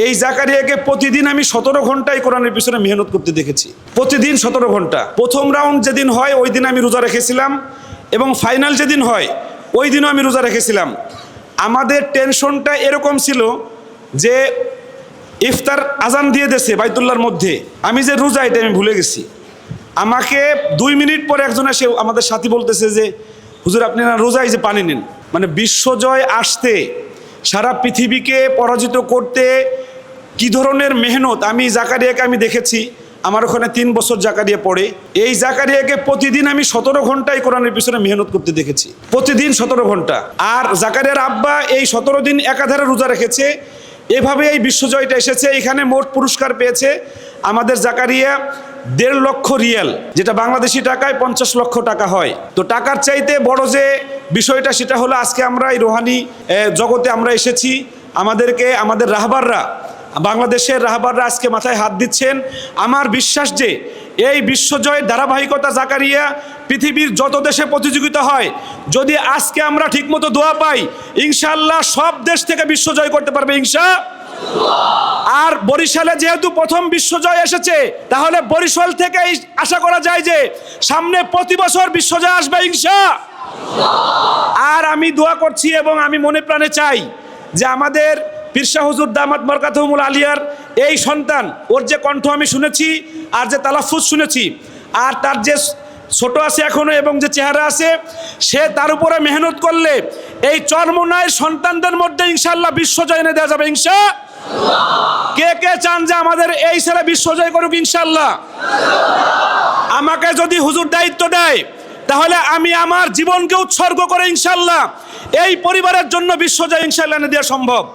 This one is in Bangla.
এই জাকারিয়াকে প্রতিদিন আমি 17 ঘন্টায় কোরআনের পিছনে মেহনত করতে দেখেছি, প্রতিদিন 17 ঘন্টা। প্রথম রাউন্ড যেদিন হয় ওই দিন আমি রোজা রেখেছিলাম, এবং ফাইনাল যেদিন হয় ওই দিনও আমি রোজা রেখেছিলাম। আমাদের টেনশনটা এরকম ছিল যে ইফতার আজান দিয়ে দিয়েছে বাইতুল্লাহর মধ্যে, আমি যে রোজা এটা আমি ভুলে গেছি। আমাকে 2 মিনিট পরে একজন এসে আমাদের সাথী বলতেছে যে হুজুর আপনি না রোজায় যে পানি নেন। মানে বিশ্বজয় আসতে, সারা পৃথিবীকে পরাজিত করতে কি ধরনের মেহনত আমি জাকারিয়াকে আমি দেখেছি। আমার ওখানে 3 বছর জাকারিয়া পড়ে। এই জাকারিয়াকে প্রতিদিন আমি 17 ঘন্টায় কোরআনের পিছনে মেহনত করতে দেখেছি, প্রতিদিন 17 ঘন্টা। আর জাকারিয়ার আব্বা এই 17 দিন একাধারে রোজা রেখেছে। এভাবে এই বিশ্বজয়টা এসেছে। এখানে মোট পুরস্কার পেয়েছে আমাদের জাকারিয়া 1.5 লক্ষ রিয়াল, যেটা বাংলাদেশি টাকায় 50 লক্ষ টাকা হয়। তো টাকার চাইতে বড় যে বিষয়টা সেটা হলো আজকে আমরা এই রোহানি জগতে আমরা এসেছি। আমাদেরকে আমাদের রাহবাররা, বাংলাদেশের রাহবাররা আজকে মাথায় হাত দিচ্ছেন। আমার বিশ্বাস যে এই বিশ্বজয়ের ধারাবাহিকতা জাকারিয়া পৃথিবীর যত দেশে প্রতিযোগিতা হয়, যদি আজকে আমরা ঠিকমতো দোয়া পাই, ইনশাআল্লাহ সব দেশ থেকে বিশ্বজয় করতে পারবে আর বরিশালে যেহেতু প্রথম বিশ্বজয় এসেছে, তাহলে বরিশাল থেকে আশা করা যায় যে সামনে প্রতি বছর বিশ্বজয় আসবে আর আমি দোয়া করছি এবং আমি মনে প্রাণে চাই যে আমাদের পীর শাহ হুজুর দামাত বরকাতুহুল আলিয়ার এই সন্তান, ওর যে কণ্ঠ আমি শুনেছি আর যে তালাফুজ শুনেছি, আর তার যে ছোট আছে এখনো এবং যে চেহারা আছে, সে তার উপরে মেহনত করলে এই চরমোনাইয়ের সন্তানদের মধ্যে ইনশাআল্লাহ বিশ্বজয় এনে দেওয়া যাবে কে কে চান যে আমাদের এই ছেলে বিশ্বজয় করুক ইনশাআল্লাহ? আমাকে যদি হুজুর দায়িত্ব দেয়, তাহলে আমি আমার জীবনকে উৎসর্গ করে ইনশাআল্লাহ এই পরিবারের জন্য বিশ্বজয় ইনশাআল্লাহ এনে দেওয়া সম্ভব।